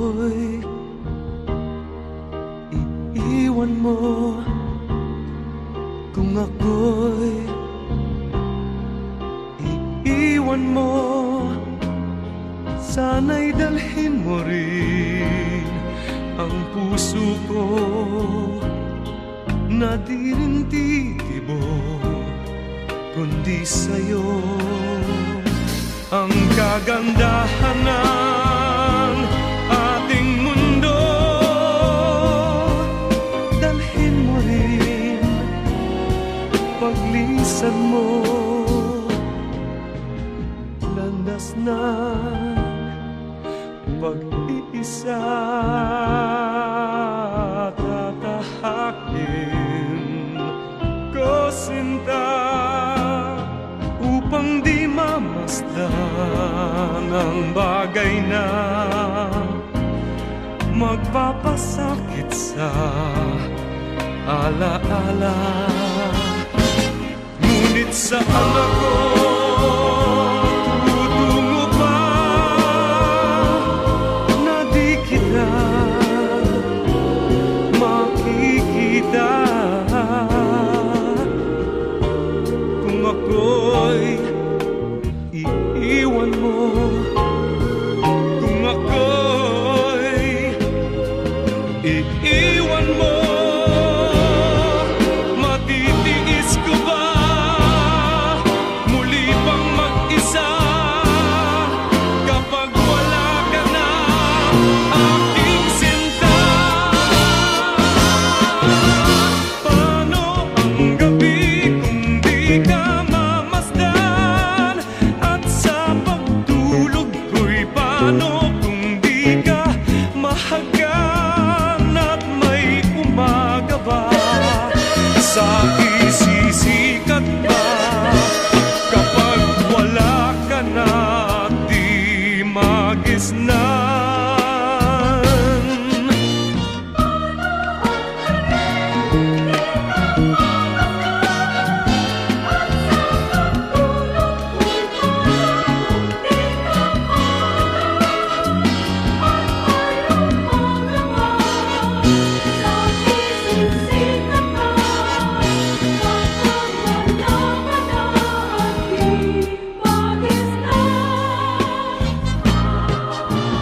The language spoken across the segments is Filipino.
ako'y iiwan mo, kung ako'y iiwan mo, sana'y dalhin mo rin ang puso ko na di rin titibok kundi sa'yo. Ang kagandahan ng ating mundo, dalhin mo rin paglisan mo, landas ng pag-iisa, tatahakin ko sinta upang di mamasdan ang bagay na magpapasakit sa alaala. Ngunit saan ako tutungo pa na di kita makikita, kung ako'y iiwan mo, kung ako'y iiwan mo, matitiis ko ba muli pang mag-isa kapag wala ka na, aking sinta? Paano ang gabi kung di ka mamasdan, at sa pagtulog ko'y paano kung di ka mahagan, at may umaga ba sa isisikat ba kapag wala ka na, di magisnan?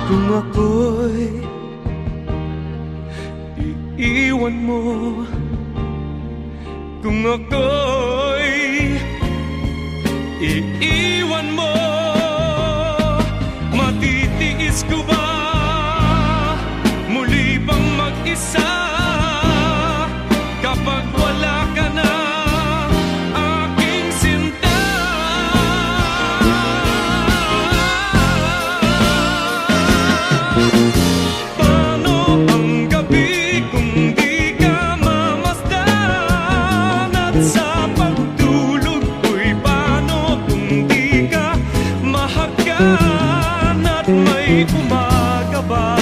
Kung ako'y iiwan mo, kung ako'y iiwan mo, matitiis ko ba muli bang mag-isa kapag wala ka na, aking sinta? Paano ang gabi kung di ka mamasdan, at sa pagtulog ko'y paano kung di ka mahagan, at may umaga ba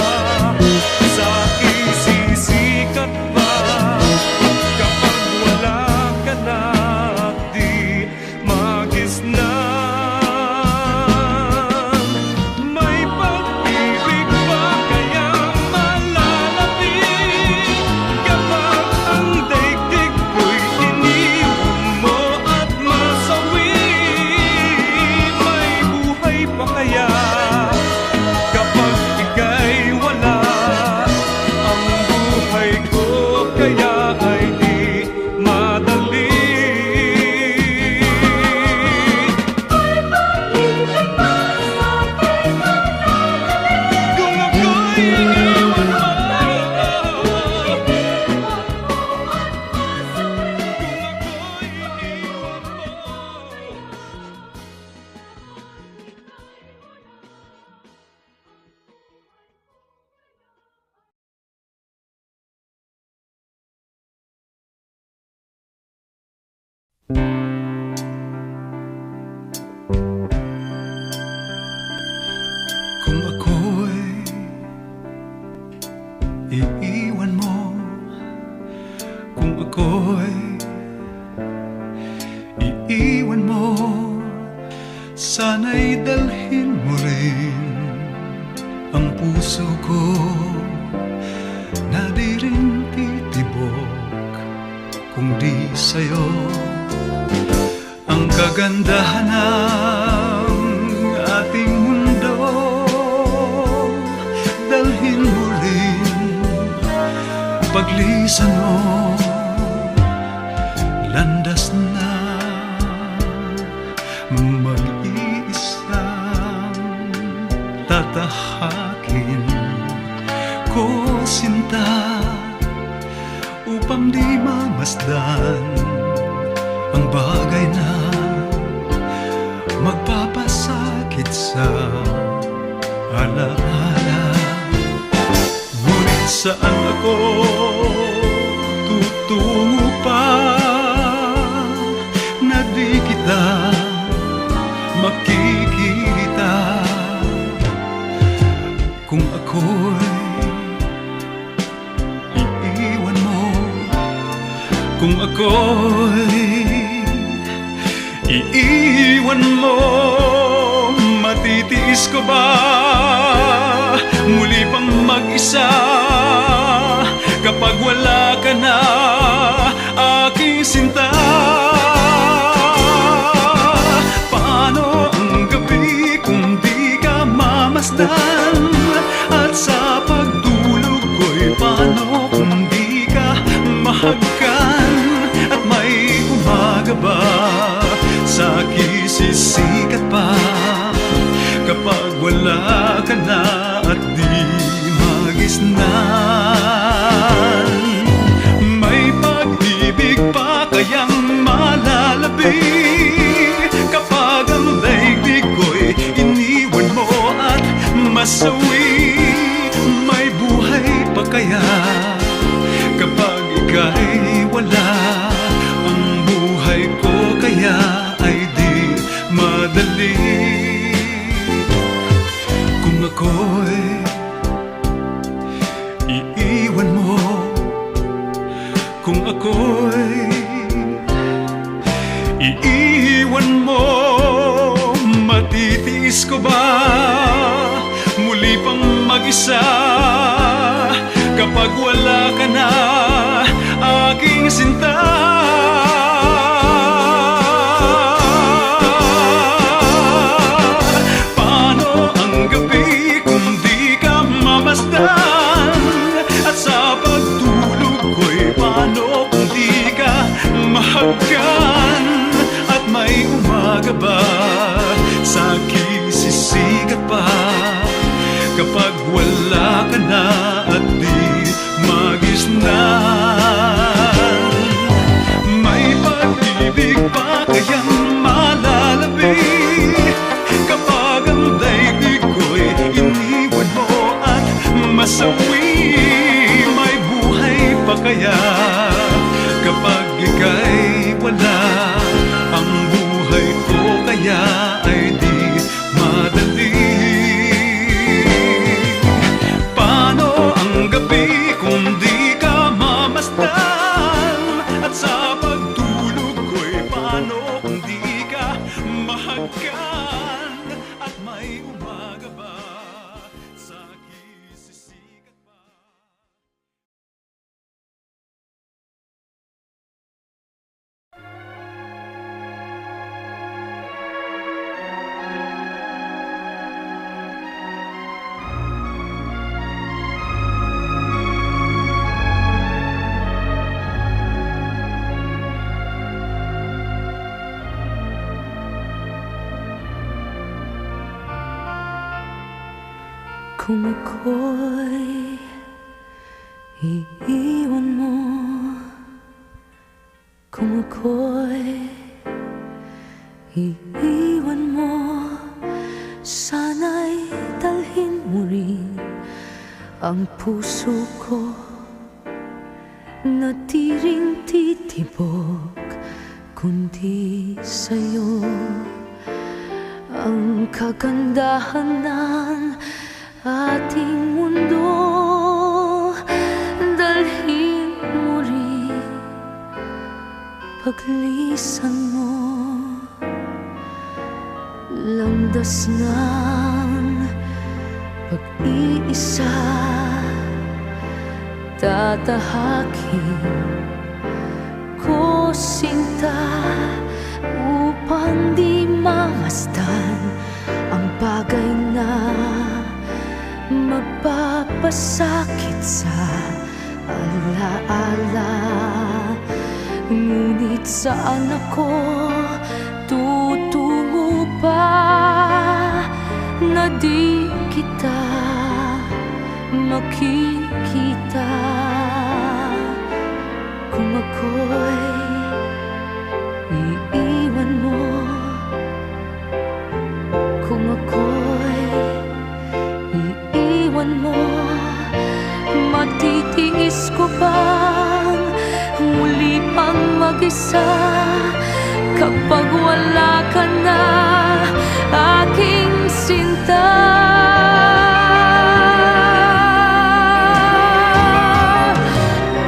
sa isisikat ba kapag wala ka na, di magisnan? May pag-ibig ba kayang malalapit kapag ang daigdig ko'y iniwan mo at masawi? May buhay pa kaya kapag ika'y wala? Ang buhay ko kaya ay di madali. Kung ako'y iniwan mo, kung ako'y iiwan mo, kung ako'y iiwan mo, sana'y dalhin mo rin ang puso puso ko na di rin titibok kung di sa'yo. Ang kagandahan ng ating mundo, dalhin mo rin paglisan mo. Landas na mag-iisang tatahakin ko, sinta, upang di mamasdan ang bagay na magpapasakit sa alaala. Ngunit saan ako tutungo pa na di kita makikita? Kung ako'y iiwan mo, kung ako'y iiwan mo, matitiis ko ba muli pang mag-isa kapag wala ka na, aking sinta? Paano ang gabi kung di ka mamasdan? At sa pagtulog ko'y paano kung di ka mahagkan? At may umaga ba sa akin sisikat pa kapag wala ka na at di magisnan? May pag-ibig pa kayang malalabi kapag ang daigdig ko'y iniwan mo at masawi? May buhay pa kaya kapag ika'y wala? Ang buhay ko kaya ay di madali kung ako'y iiwan mo, kung ako'y iiwan mo. Matitiis ko ba muli pang mag-isa kapag wala ka na, aking sinta? Paano ang gabi kung di ka mamasdan? At sa pagtulog ko'y paano kung di ka mahagkan? At may umaga ba sa akin sisikat pa kapag wala ka na at di magisnan? May pag-ibig pa kayang malalabi kapag ang daigdig ko'y iniwan mo at masawi? May buhay pa kaya kapag ika'y wala? Ang buhay ko kaya ay di madali. Paano ang gabi kung di ka mamasdan? At sa pagtulog ko'y paano kung di ka mahagkan? At may umaga ba sa akin sisikat pa? Kung ako'y iiwan mo, kung ako'y iiwan mo, sana'y dalhin mo rin ang puso ko na di rin titibok kundi sa'yo. Ang kagandahan ng ating mundo, dalhin mo rin paglisan mo. Landas ng pag-iisa tatahakin ko sinta upang di mamasdan ang bagay na magpapasakit sa alaala. Ngunit saan ako tutungo pa na di kita makikita? Kung ako'y iiwan mo, kung ako'y iiwan mo, matitiis ko bang muli pang mag-isa kapag wala ka na, aking sinta?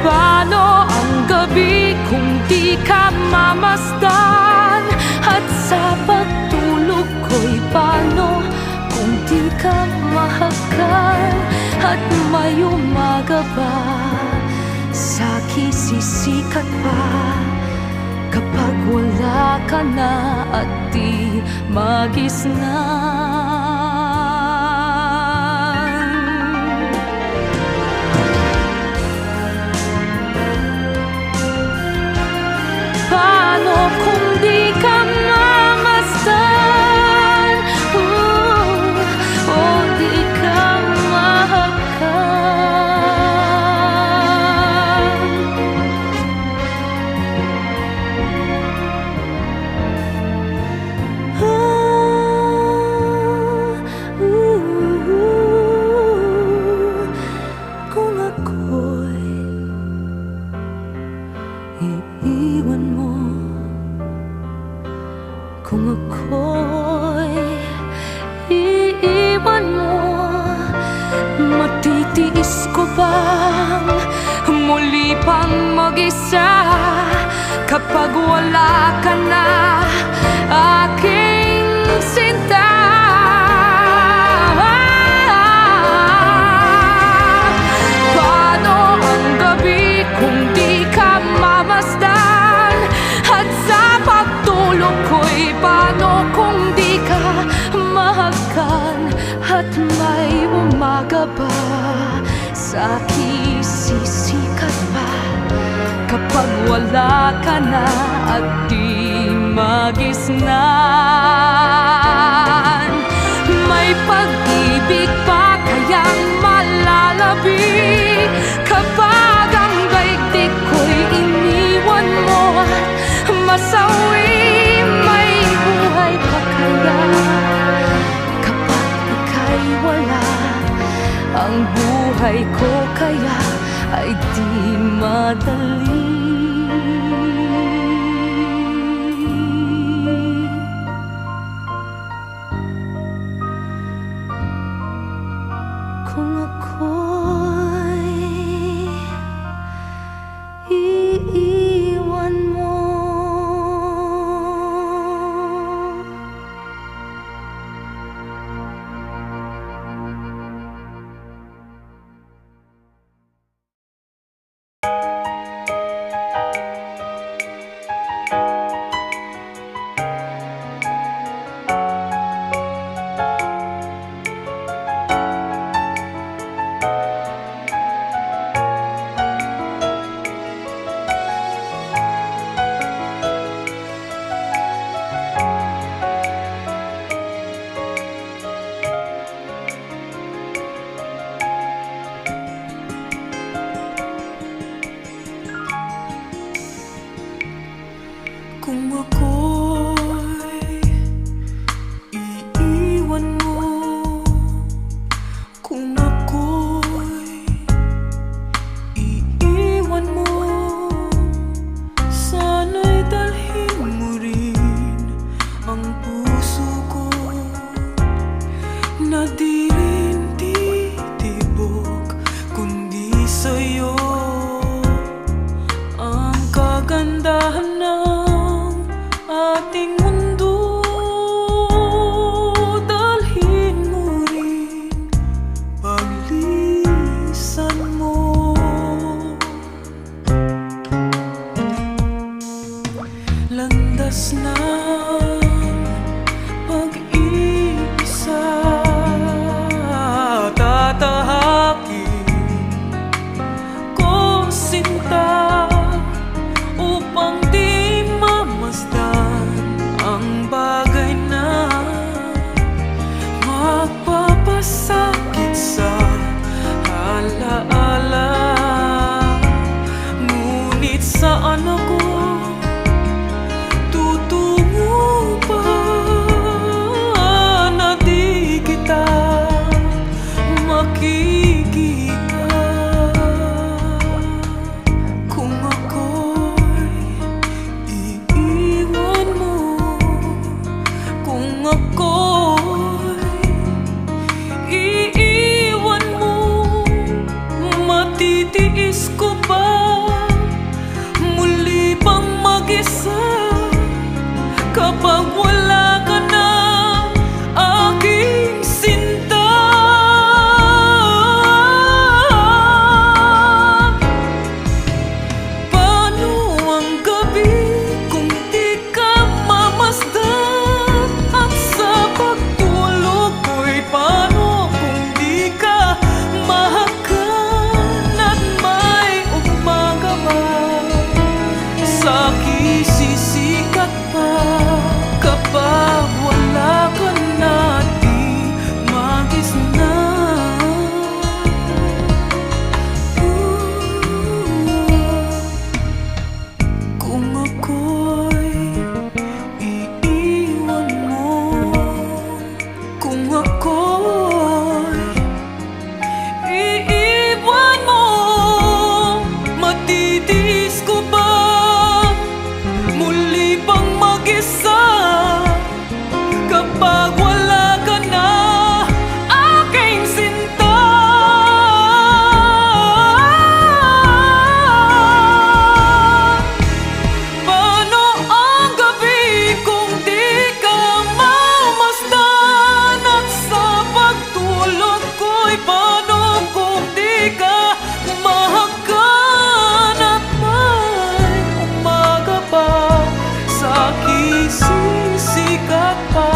Paano ang gabi kung di ka mamasdan? At sa pagtulog ko'y paano kung di ka mahakan? At may umaga ba sa'ki sisikat pa kapag wala ka na at di magisnan? Paano kung di ka mamasdan? O di ka mahakan? Kung ako'y iiwan mo, kung ako'y iiwan mo, matitiis ko bang muli pang mag-isa kapag wala ka na, aking sinta? Paano ang gabi kung di ka mamasdan? At sa pagtulog ko'y paano kung di ka mahakan? At may umaga ba sa'ki sisikat pa kapag wala ka na at di magisnan? May pag-ibig pa kayang malalabi kapag ang daigdig ko'y iniwan mo at masawi? May buhay pa kaya kapag ika'y wala? Ang buhay ko kaya ay di madali? Kung ako'y landas ng pag-iisa. Tatahakin ko sinta upang di mamasdan ang bagay na magpapasakit sa alaala. Ngunit saan ako tutungo pa na di kita makikita? Kung ako'y iiwan mo, kung ako'y iiwan mo, matitiis ko ba muli pang mag-isa kapag wala ka na, aking sinta? Paano ang gabi kung di ka mamasdan? At sa pagtulog ko'y paano kung di ka mahakan? At may umaga ba sa'kin sisikat pa kapag wala ka na, di magisnan? Kung ako'y iiwan mo, kung ako'y iiwan mo, matitiis ko ba muli pang mag-isa kapag wala ka na, aking sinta? Paano ang gabi kung di ka mamasdan? At sa pagtulog ko'y paano kung di ka mahakan? At may umaga pa sa'kin sisikat pa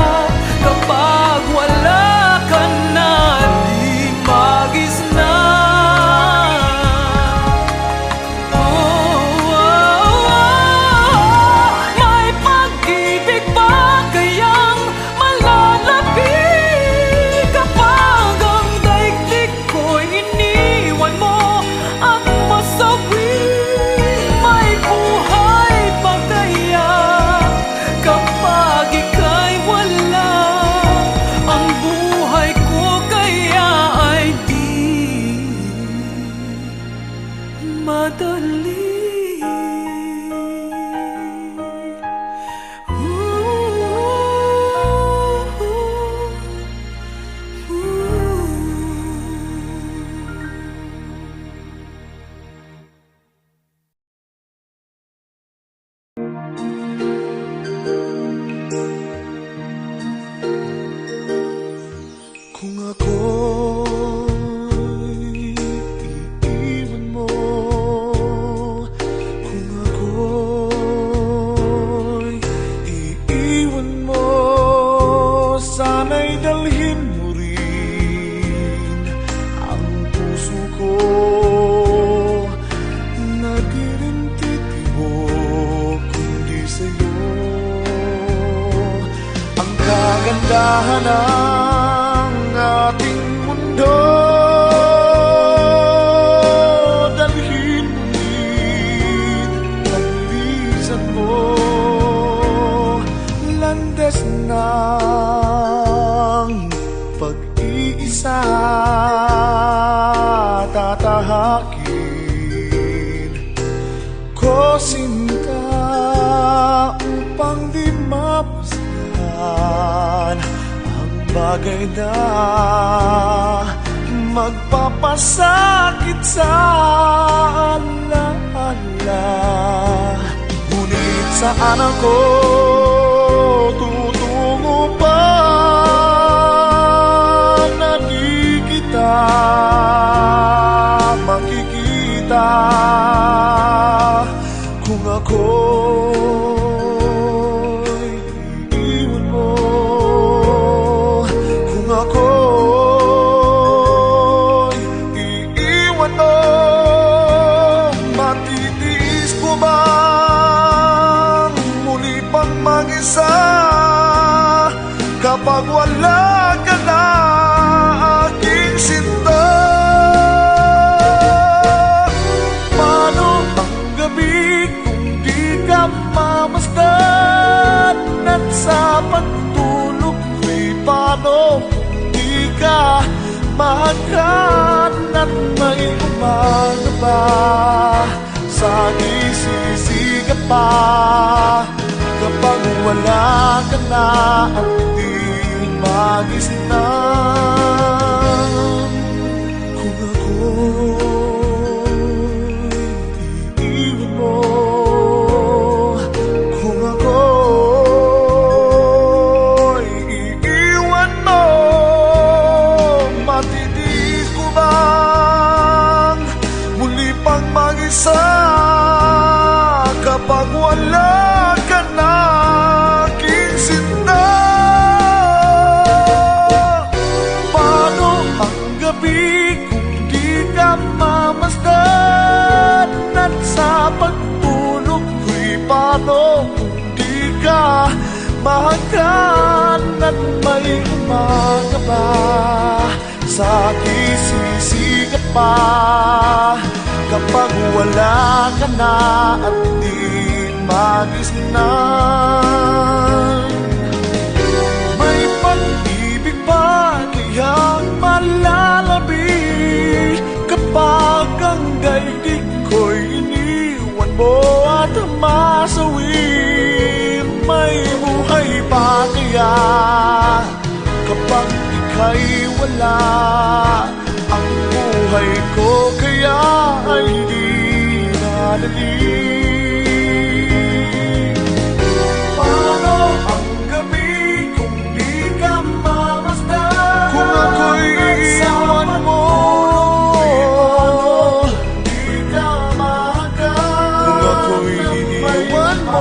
kapag wala ka na, di magisnan. May pag-ibig ba kayang malalapit kapag ang daigdig ko'y iniwan mo at masawi? May buhay pa kaya kapag ika'y wala? Ang buhay ko kaya ay di madali. Kung ako'y iiwan mo, kung ako'y iiwan mo, sana'y dalhin mo rin ang puso ko na di rin titibok kundi sa'yo. Ang kagandahan ng ating mundo, dalhin mo din ang lisan mo. Landas ng pag-iisa, tatahakin ko sinta upang di mapasdan ang bagay na magpapasakit sa alaala. Ngunit saan ako tutungo pa na di kita makikita? Kung ako'y mag-isa kapag wala ka na, aking sinta. Paano ang gabi kung di ka mamasdan? At sa pagtulog ko'y paano kung di ka mahagkan? At may umaga ba sa isisiga pa kapag wala ka na at di magisnan? Kung ako'y iiwan mo, kung ako'y iiwan mo, matitiis ko bang muli pang mag-isa kapag wala ka na, aking sinta? Paano ang gabi kung di ka mamasdan? At sa pagtulog ko'y paano kung di ka mahagkan? At may umaga ba sa kisisiga pa kapag wala ka na at di magisnan? May pag-ibig ba kayang malalabi kapag ang daigdig ko'y iniwan mo at masawi? May buhay ba kaya kapag ika'y wala? Ang buhay ko kaya ay di nadali. Paano ang gabi kung di ka mamasdan? Kung ako'y iiwan mo, di ka mahagkan. Kung ako'y iiwan mo,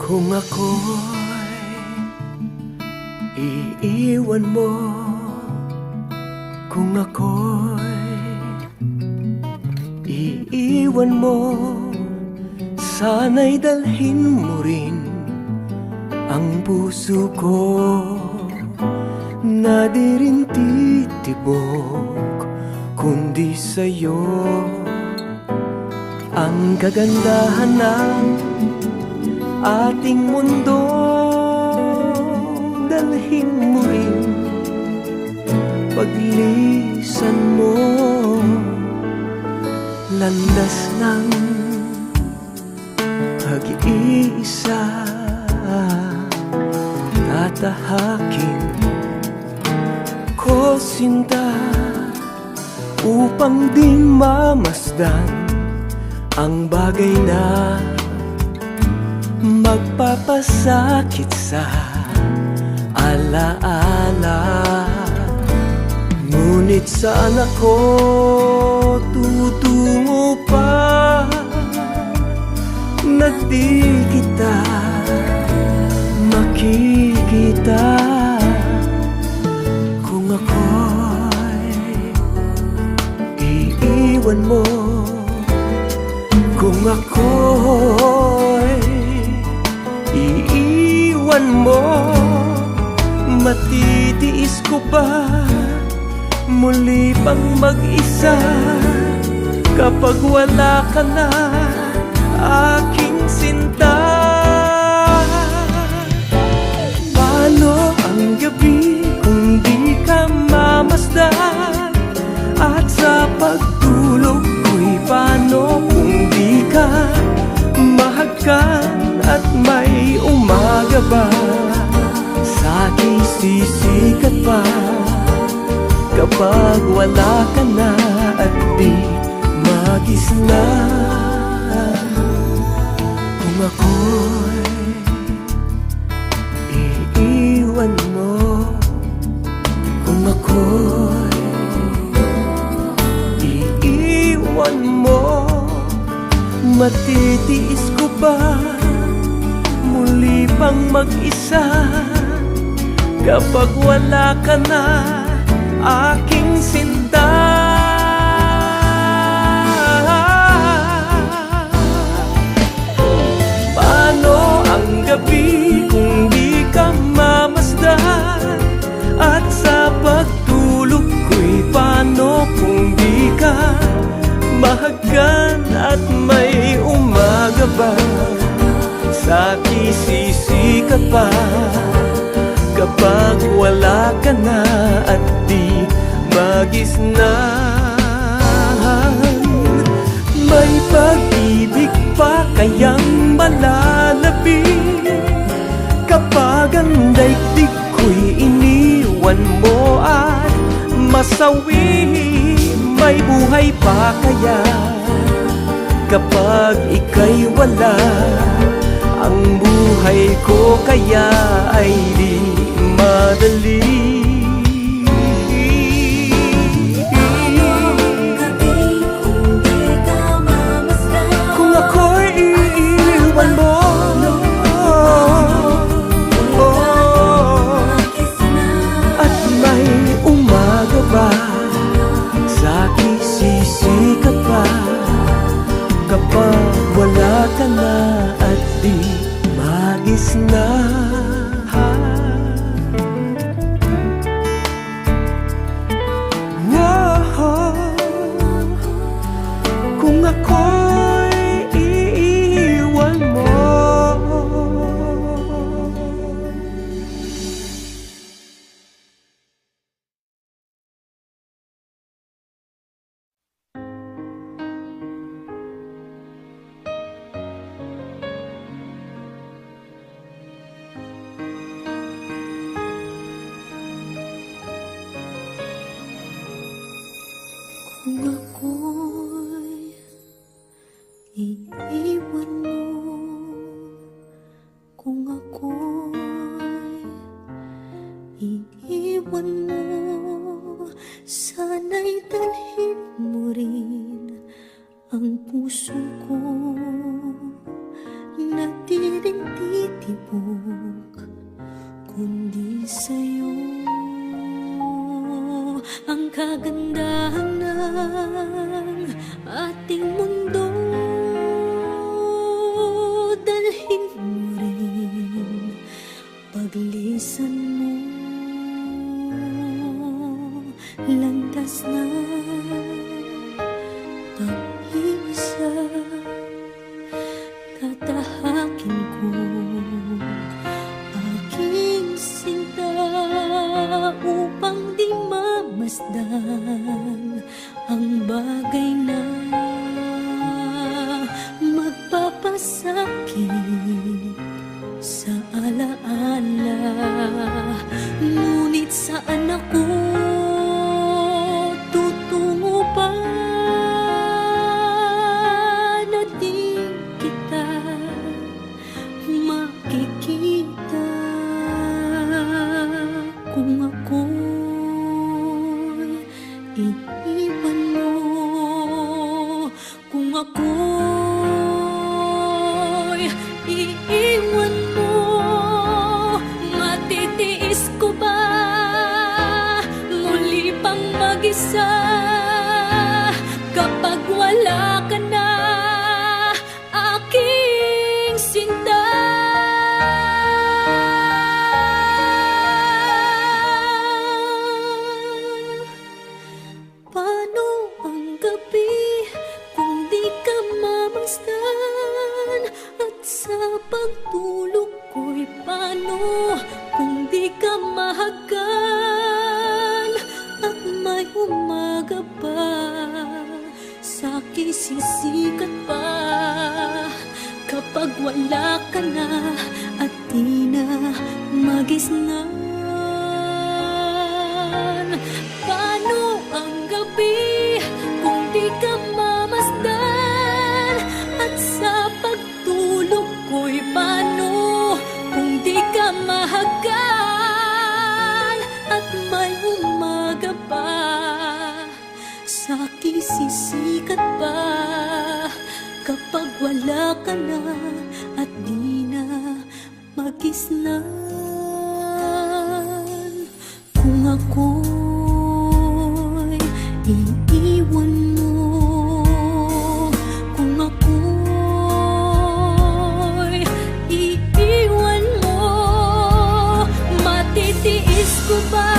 kung ako'y iiwan mo, kung ako'y iiwan mo, sana'y dalhin mo rin ang puso ko na di rin titibok kundi sa'yo. Ang kagandahan ng ating mundo, dalhin mo rin paglisan mo. Landas ng pag-iisa, tatahakin ko sinta upang di mamasdan ang bagay na magpapasakit sa alaala. Ngunit saan ako tutungo pa na di kita makikita? Kung ako'y iiwan mo, kung ako'y iiwan mo, matitiis ko ba muli pang mag-isa kapag wala ka na, aking sinta? Paano ang gabi kung di ka mamasdan? At sa pagtulog ko'y paano kung di ka mahagkan? At may umaga ba sa aking sisikat pa kapag wala ka na at di magisnan? Kung ako'y iiwan mo, kung ako'y iiwan mo, matitiis ko ba muli pang mag-isa kapag wala ka na, aking sinta? Paano ang gabi kung di ka mamasdan? At sa pagtulog ko'y paano kung di ka mahagkan? At may umaga ba sa kisisi ka pa kapag wala ka na at di magisnan? May pag-ibig pa kayang malalapit kapag ang daigdig ko'y iniwan mo at masawi? May buhay pa kaya kapag ika'y wala? Ang buhay ko kaya ay di madali. Kung ako'y iiwan mo, at may umaga ba sa kisisi ka pa kapag wala ka na at di magisnan? Kung ako'y iiwan mo. Kung ako'y iiwan mo, kung ako'y iiwan mo, sana'y dalhin mo rin ang puso ko na di rin titibok kundi sa'yo. Ang kagandahan ng ating mundo, dalhin mo rin paglisan mo. Landas na pag-iisa, tatahakin ko aking sinta upang di mamasdan ang bagay na magpapasakit sa alaala. Ngunit saan ako tutungo pa na di kita makikita? Kung ako'y iiwan mo, kung ako'y iiwan mo, matitiis ko ba muli pang mag-isa kapag wala ka na, aking sinta? Paano ang gabi kung di ka mamasdan? At sa pagtulog ko'y paano kung di ka mahagkan? At may umaga pa sa kisisikat pa kapag wala ka na at di na magisnan? Paano ang gabi kung di ka mamasdan? At sa pagtulog ko mahagal at may umaga pa, sa'ki sisikat pa kapag wala ka na at di na magisnan. Kung ako'y iiwan mo, kung ako'y iiwan mo, matitiis ko ba